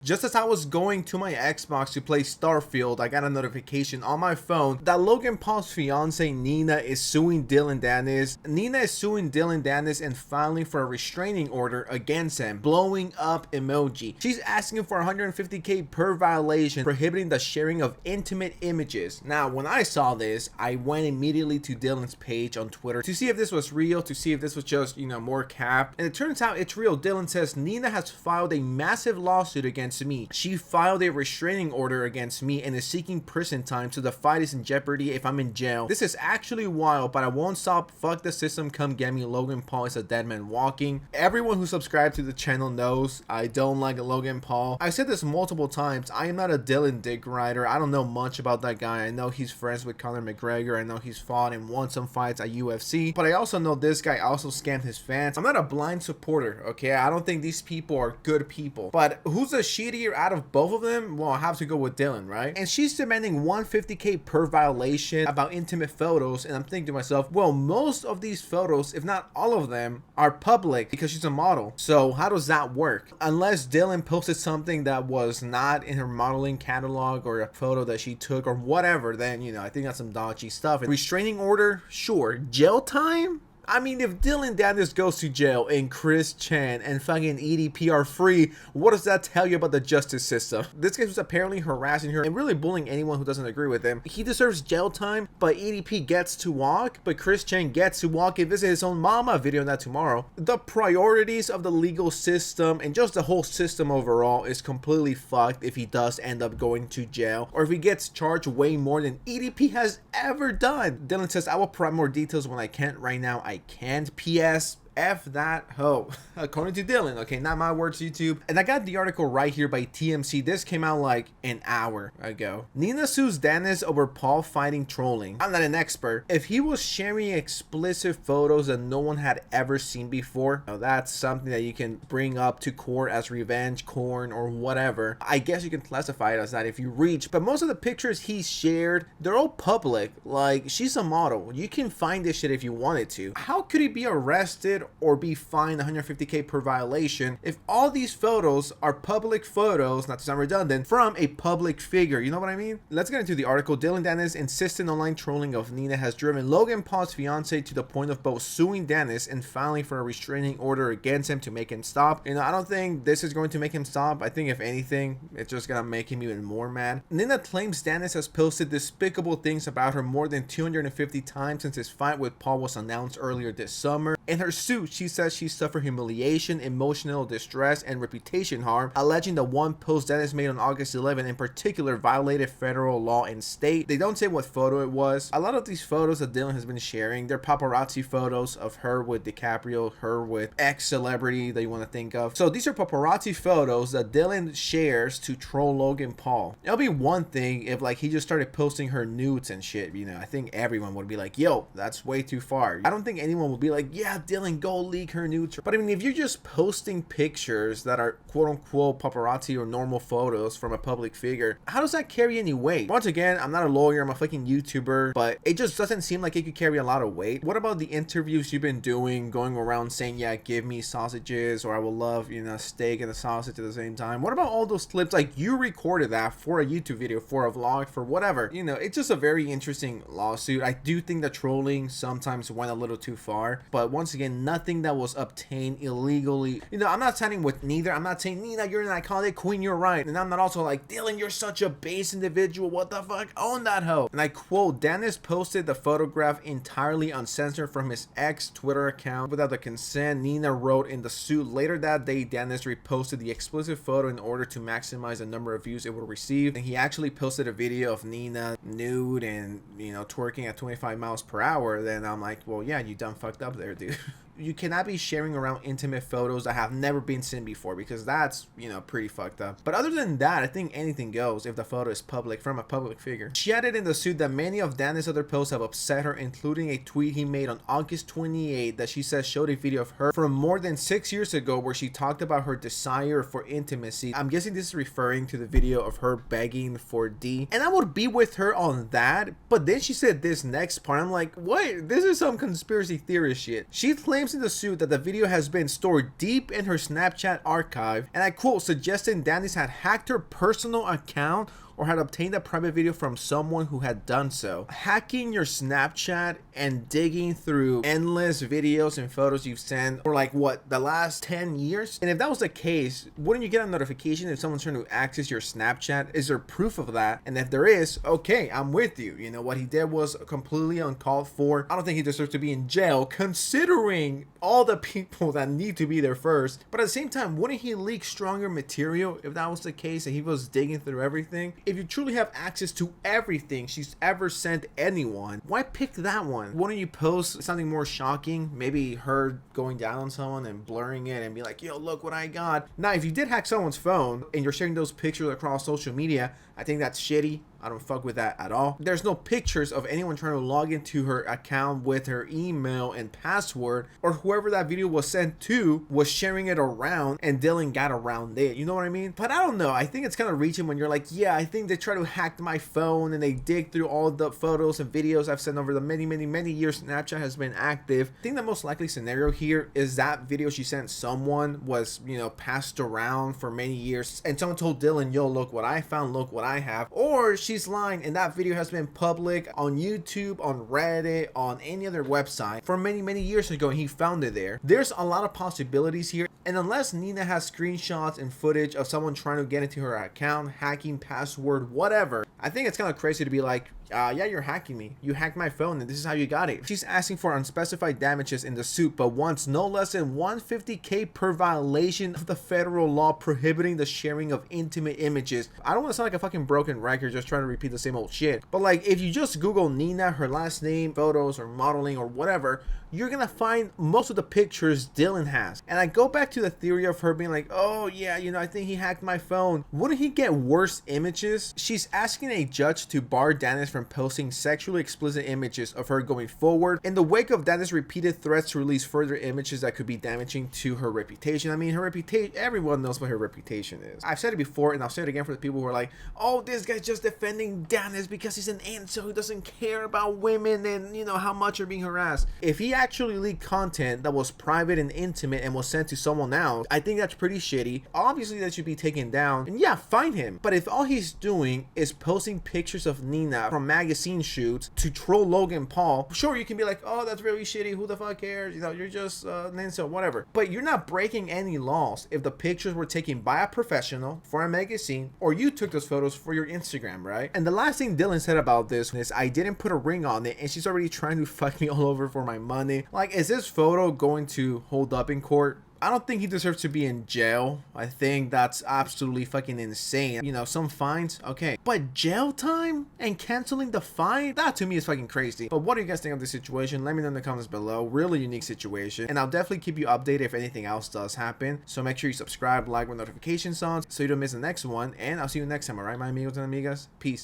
Just as I was going to my Xbox to play Starfield, I got a notification on my phone that Logan Paul's fiance Nina is suing Dillon Danis. Nina is suing Dillon Danis and filing for a restraining order against him. Blowing up emoji. She's asking for $150K per violation, prohibiting the sharing of intimate images. Now, when I saw this, I went immediately to Dillon's page on Twitter to see if this was real, to see if this was just, more cap. And it turns out it's real. Dillon says Nina has filed a massive lawsuit against me. She filed a restraining order against me and is seeking prison time, so the fight is in jeopardy if I'm in jail. This is actually wild, but I won't stop. Fuck the system, come get me. Logan Paul is a dead man walking. Everyone who subscribed to the channel knows I don't like Logan Paul. I said this multiple times. I am not a Dillon dick rider. I don't know much about that guy. I know he's friends with Conor McGregor. I know he's fought and won some fights at UFC, but I also know this guy also scammed his fans. I'm not a blind supporter, okay? I don't think these people are good people, but who's a shittier out of both of them? Well, I have to go with Dillon, right? And she's demanding $150K per violation about intimate photos, and I'm thinking to myself, well, most of these photos, if not all of them, are public because she's a model. So how does that work? Unless Dillon posted something that was not in her modeling catalog or a photo that she took or whatever, then, I think that's some dodgy stuff. And restraining order, sure. Jail time? I mean, if Dillon Danis goes to jail and Chris Chan and fucking EDP are free, what does that tell you about the justice system? This guy was apparently harassing her and really bullying anyone who doesn't agree with him. He deserves jail time, but EDP gets to walk, but Chris Chan gets to walk and visit his own mama. Video on that tomorrow. The priorities of the legal system and just the whole system overall is completely fucked if he does end up going to jail, or if he gets charged way more than EDP has ever done. Dillon says, I will provide more details when I can. Right now, I can't. PS, F that hoe. According to Dillon, okay, not my words, YouTube. And I got the article right here by TMC. This came out like an hour ago. Nina sues Danis over Paul fighting trolling. I'm not an expert. If he was sharing explicit photos that no one had ever seen before, that's something that you can bring up to court as revenge porn or whatever. I guess you can classify it as that if you reach. But most of the pictures he shared, they're all public. Like, she's a model. You can find this shit if you wanted to. How could he be arrested or be fined $150K per violation if all these photos are public photos, not to sound redundant, from a public figure? You know what I mean? Let's get into the article. Dillon Danis' insistent online trolling of Nina has driven Logan Paul's fiance to the point of both suing Danis and filing for a restraining order against him to make him stop. I don't think this is going to make him stop. I think if anything, it's just gonna make him even more mad. Nina claims Danis has posted despicable things about her more than 250 times since his fight with Paul was announced earlier this summer. In her suit, she says she suffered humiliation, emotional distress, and reputation harm, alleging the one post Danis made on August 11 in particular violated federal law and state. They don't say what photo it was. A lot of these photos that Dillon has been sharing, they're paparazzi photos of her with DiCaprio, her with X celebrity that you want to think of. So these are paparazzi photos that Dillon shares to troll Logan Paul. It'll be one thing if he just started posting her nudes and shit. I think everyone would be like, yo, that's way too far. I don't think anyone would be like, yeah, Dillon, go leak her nudes. But I mean, if you're just posting pictures that are quote unquote paparazzi or normal photos from a public figure, how does that carry any weight? Once again, I'm not a lawyer, I'm a fucking YouTuber, but it just doesn't seem like it could carry a lot of weight. What about the interviews you've been doing, going around saying, yeah, give me sausages, or I will love, steak and a sausage at the same time? What about all those clips? Like, you recorded that for a YouTube video, for a vlog, for whatever. It's just a very interesting lawsuit. I do think the trolling sometimes went a little too far, but once again, nothing that was obtained illegally. I'm not siding with neither. I'm not saying, Nina, you're an iconic queen, you're right. And I'm not also like, Dillon, you're such a base individual. What the fuck? Own that hoe. And I quote, Danis posted the photograph entirely uncensored from his ex Twitter account without the consent. Nina wrote in the suit. Later that day, Danis reposted the explicit photo in order to maximize the number of views it would receive. And he actually posted a video of Nina nude and, twerking at 25 miles per hour. Then I'm like, well, yeah, you done fucked up there, dude. You cannot be sharing around intimate photos that have never been seen before, because that's, pretty fucked up. But other than that, I think anything goes if the photo is public from a public figure. She added in the suit that many of Danis' other posts have upset her, including a tweet he made on August 28 that she says showed a video of her from more than 6 years ago where she talked about her desire for intimacy. I'm guessing this is referring to the video of her begging for D. And I would be with her on that, but then she said this next part. I'm like, what? This is some conspiracy theorist shit. She claims claims in the suit that the video has been stored deep in her Snapchat archive, and I quote, suggesting Danis had hacked her personal account or had obtained a private video from someone who had done so. Hacking your Snapchat and digging through endless videos and photos you've sent for like what, the last 10 years? And if that was the case, wouldn't you get a notification if someone's trying to access your Snapchat? Is there proof of that? And if there is, okay, I'm with you. You know, what he did was completely uncalled for. I don't think he deserves to be in jail, considering all the people that need to be there first. But at the same time, wouldn't he leak stronger material if that was the case and he was digging through everything? If you truly have access to everything she's ever sent anyone, why pick that one? Wouldn't you post something more shocking? Maybe her going down on someone and blurring it and be like, yo, look what I got. Now, if you did hack someone's phone and you're sharing those pictures across social media, I think that's shitty. I don't fuck with that at all. There's no pictures of anyone trying to log into her account with her email and password, or whoever that video was sent to was sharing it around and Dillon got around it. You know what I mean? But I don't know. I think it's kind of reaching when you're like, yeah, I think they try to hack my phone and they dig through all the photos and videos I've sent over the many years Snapchat has been active. I think the most likely scenario here is that video she sent someone was, you know, passed around for many years and someone told Dillon, yo, look what I found, look what I have. Or she's lying and that video has been public on YouTube, on Reddit, on any other website for many years ago and he found it there. There's a lot of possibilities here, and unless Nina has screenshots and footage of someone trying to get into her account, hacking, password, whatever, I think it's kind of crazy to be like, yeah, you're hacking me. You hacked my phone and this is how you got it. She's asking for unspecified damages in the suit, but wants no less than $150K per violation of the federal law prohibiting the sharing of intimate images. I don't want to sound like a fucking broken record just trying to repeat the same old shit, but like if you just Google Nina, her last name, photos, or modeling, or whatever, you're gonna find most of the pictures Dillon has. And I go back to the theory of her being like, oh yeah, you know, I think he hacked my phone. Wouldn't he get worse images? She's asking a judge to bar Danis from posting sexually explicit images of her going forward in the wake of Danis' repeated threats to release further images that could be damaging to her reputation. I mean, her reputation, everyone knows what her reputation is. I've said it before and I'll say it again for the people who are like, oh, this guy's just defending Danis because he's an incel who doesn't care about women and, you know, how much are being harassed. If he actually leaked content that was private and intimate and was sent to someone else, I think that's pretty shitty. Obviously that should be taken down, and yeah, fine him. But if all he's doing is posting pictures of Nina from magazine shoots to troll Logan Paul, sure, you can be like, oh, that's really shitty, who the fuck cares, you know, you're just an incel, whatever. But you're not breaking any laws if the pictures were taken by a professional for a magazine, or you took those photos for your Instagram, right? And the last thing Dillon said about this is, I didn't put a ring on it and she's already trying to fuck me all over for my money. Like, is this photo going to hold up in court? I don't think he deserves to be in jail. I think that's absolutely fucking insane. You know, some fines, okay. But jail time and canceling the fine? That to me is fucking crazy. But what do you guys think of this situation? Let me know in the comments below. Really unique situation. And I'll definitely keep you updated if anything else does happen. So make sure you subscribe, like with notifications on so you don't miss the next one. And I'll see you next time, alright, my amigos and amigas? Peace.